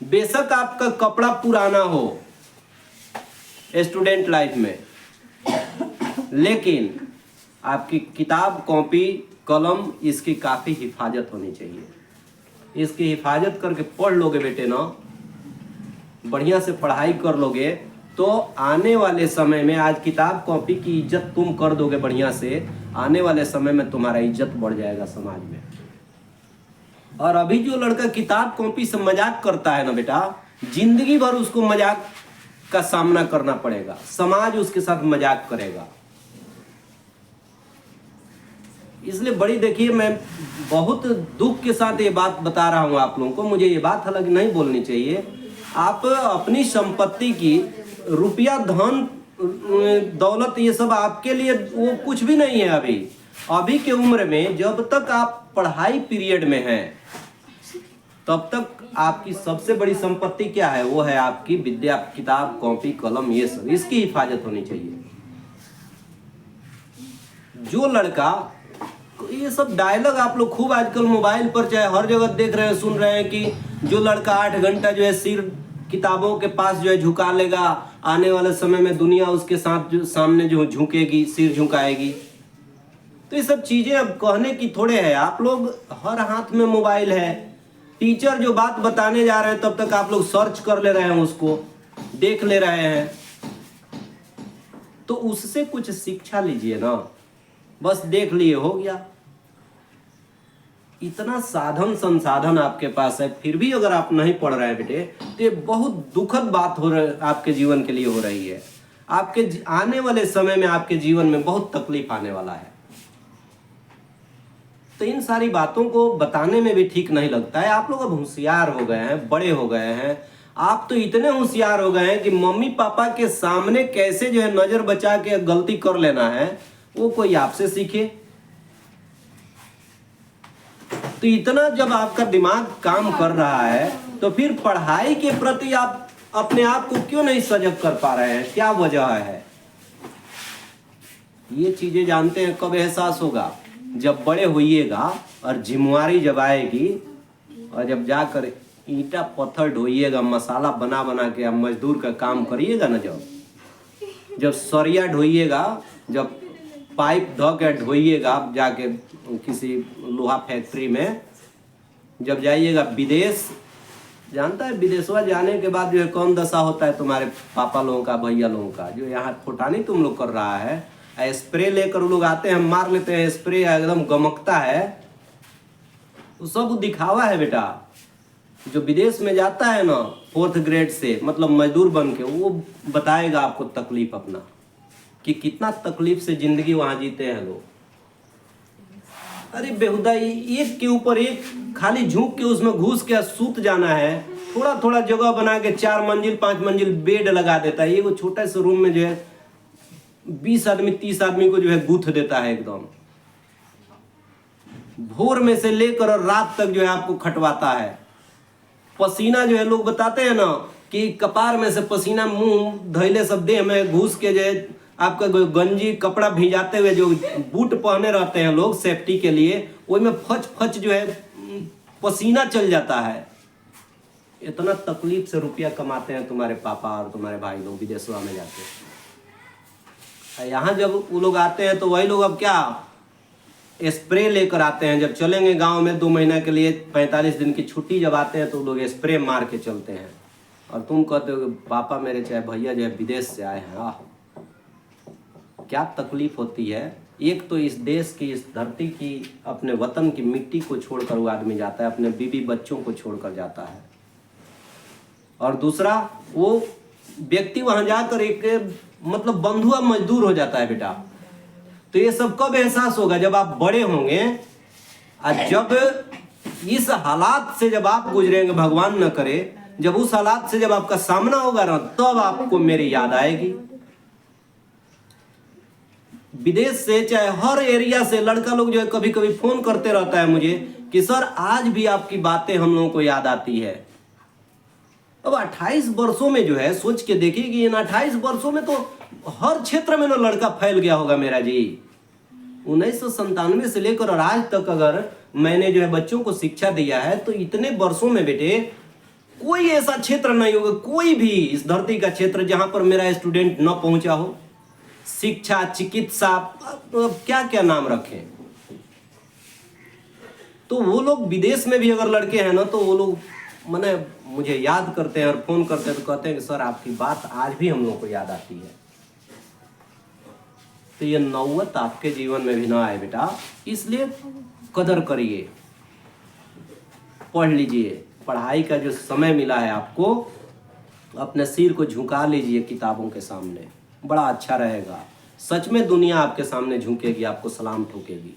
बेशक आपका कपड़ा पुराना हो स्टूडेंट लाइफ में, लेकिन आपकी किताब कॉपी कलम इसकी काफ़ी हिफाजत होनी चाहिए। इसकी हिफाजत करके पढ़ लोगे बेटे ना, बढ़िया से पढ़ाई कर लोगे तो आने वाले समय में, आज किताब कॉपी की इज्जत तुम कर दोगे बढ़िया से, आने वाले समय में तुम्हारा इज्जत बढ़ जाएगा समाज में। और अभी जो लड़का किताब कॉपी से मजाक करता है ना बेटा, जिंदगी भर उसको मजाक का सामना करना पड़ेगा, समाज उसके साथ मजाक करेगा। इसलिए बड़ी देखिए, मैं बहुत दुख के साथ ये बात बता रहा हूँ आप लोगों को, मुझे ये बात हालांकि नहीं बोलनी चाहिए। आप अपनी संपत्ति की, रुपया धन दौलत ये सब आपके लिए वो कुछ भी नहीं है। अभी के उम्र में जब तक आप पढ़ाई पीरियड में हैं तब तक आपकी सबसे बड़ी संपत्ति क्या है? वो है आपकी विद्या, किताब कॉपी कलम, ये सब, इसकी हिफाजत होनी चाहिए। जो लड़का, ये सब डायलॉग आप लोग खूब आजकल मोबाइल पर चाहे हर जगह देख रहे हैं, सुन रहे हैं कि जो लड़का 8 घंटा जो है सिर किताबों के पास जो है झुका लेगा, आने वाले समय में दुनिया उसके साथ जो सामने जो झुकेगी, सिर झुकाएगी। तो ये सब चीजें अब कहने की थोड़े है। आप लोग हर हाथ में मोबाइल है, टीचर जो बात बताने जा रहे हैं तब तक आप लोग सर्च कर ले रहे हैं, उसको देख ले रहे हैं, तो उससे कुछ शिक्षा लीजिए ना। बस देख लिए हो गया। इतना साधन संसाधन आपके पास है, फिर भी अगर आप नहीं पढ़ रहे हैं बेटे, तो ये बहुत दुखद बात हो रही आपके जीवन के लिए हो रही है। आपके आने वाले समय में आपके जीवन में बहुत तकलीफ आने वाला है। तो इन सारी बातों को बताने में भी ठीक नहीं लगता है। आप लोग अब होशियार हो गए हैं, बड़े हो गए हैं। आप तो इतने होशियार हो गए हैं कि मम्मी पापा के सामने कैसे जो है नजर बचा के गलती कर लेना है, वो कोई आपसे सीखे। तो इतना जब आपका दिमाग काम कर रहा है तो फिर पढ़ाई के प्रति आप अपने आप को क्यों नहीं सजग कर पा रहे हैं? क्या वजह है? ये चीजें जानते हैं कब एहसास होगा? जब बड़े होइएगा और जिम्मेवारी जब आएगी, और जब जाकर ईंटा पत्थर ढोइएगा, मसाला बना बना के आप मजदूर का काम करिएगा ना, जब सरिया ढोइएगा, जब पाइप धो के ढोइएगा, जाके किसी लोहा फैक्ट्री में जब जाइएगा विदेश, जानता है विदेशवा जाने के बाद जो है कौन दशा होता है तुम्हारे पापा लोगों का, भैया लोगों का? जो यहाँ फुटानी तुम लोग कर रहा है, स्प्रे लेकर लोग आते हैं, मार लेते हैं, स्प्रे एकदम गमकता है, तो सब दिखावा है बेटा। जो विदेश में जाता है ना 4th ग्रेड से, मतलब मजदूर बन के, वो बताएगा आपको तकलीफ अपना, कि कितना तकलीफ से जिंदगी वहां जीते हैं लोग। अरे बेहुदा एक के ऊपर एक खाली झुक के उसमें घुस के सूत जाना है। थोड़ा थोड़ा जगह बना के 4 मंजिल 5 मंजिल बेड लगा देता है। ये वो छोटा सा रूम में जो है 20 आदमी 30 आदमी को जो है गूंथ देता है एकदम। भोर में से लेकर और रात तक जो है आपको खटवाता है। पसीना जो है लोग बताते हैं ना कि कपार में से पसीना मुंह धैले सब देह में घुस के जो है आपका गंजी कपड़ा भिजाते हुए, जो बूट पहने रहते हैं लोग सेफ्टी के लिए, वही में फच फच जो है पसीना चल जाता है। इतना तकलीफ से रुपया कमाते हैं तुम्हारे पापा और तुम्हारे भाई लोग विदेशवा में जाते। यहाँ जब वो लोग आते हैं तो वही लोग अब क्या स्प्रे लेकर आते हैं। जब चलेंगे गांव में 2 महीना के लिए 45 दिन की छुट्टी जब आते हैं तो लोग स्प्रे मार के चलते हैं, और तुम कहते हो कि पापा मेरे चाहे भैया जो है विदेश से आए हैं। आह, क्या तकलीफ होती है। एक तो इस देश की, इस धरती की, अपने वतन की मिट्टी को छोड़कर वो आदमी जाता है, अपने बीवी बच्चों को छोड़कर जाता है, और दूसरा वो व्यक्ति वहां जाकर एक मतलब बंधुआ मजदूर हो जाता है बेटा। तो ये सब कब एहसास होगा? जब आप बड़े होंगे, और जब इस हालात से जब आप गुजरेंगे, भगवान न करे, जब उस हालात से जब आपका सामना होगा ना, तब आपको मेरी याद आएगी। विदेश से चाहे हर एरिया से लड़का लोग जो है कभी कभी फोन करते रहता है मुझे कि सर आज भी आपकी बातें हम लोगों को याद आती है। अब 28 वर्षों में जो है सोच के देखिए कि इन 28 वर्षों में तो हर क्षेत्र में ना लड़का फैल गया होगा मेरा जी। 1997 से लेकर और आज तक अगर मैंने जो है बच्चों को शिक्षा दिया है, तो इतने वर्षों में बेटे कोई ऐसा क्षेत्र नहीं होगा, कोई भी इस धरती का क्षेत्र जहां पर मेरा स्टूडेंट न पहुंचा हो। शिक्षा, चिकित्सा, क्या क्या नाम रखें। तो वो लोग विदेश में भी अगर लड़के हैं ना, तो वो लोग मैंने मुझे याद करते हैं और फोन करते हैं तो कहते हैं कि सर आपकी बात आज भी हम लोग को याद आती है। तो ये नौबत आपके जीवन में भी ना आए बेटा, इसलिए कदर करिए, पढ़ लीजिए। पढ़ाई का जो समय मिला है आपको, अपने सिर को झुका लीजिए किताबों के सामने, बड़ा अच्छा रहेगा। सच में दुनिया आपके सामने झुकेगी, आपको सलाम ठोकेगी।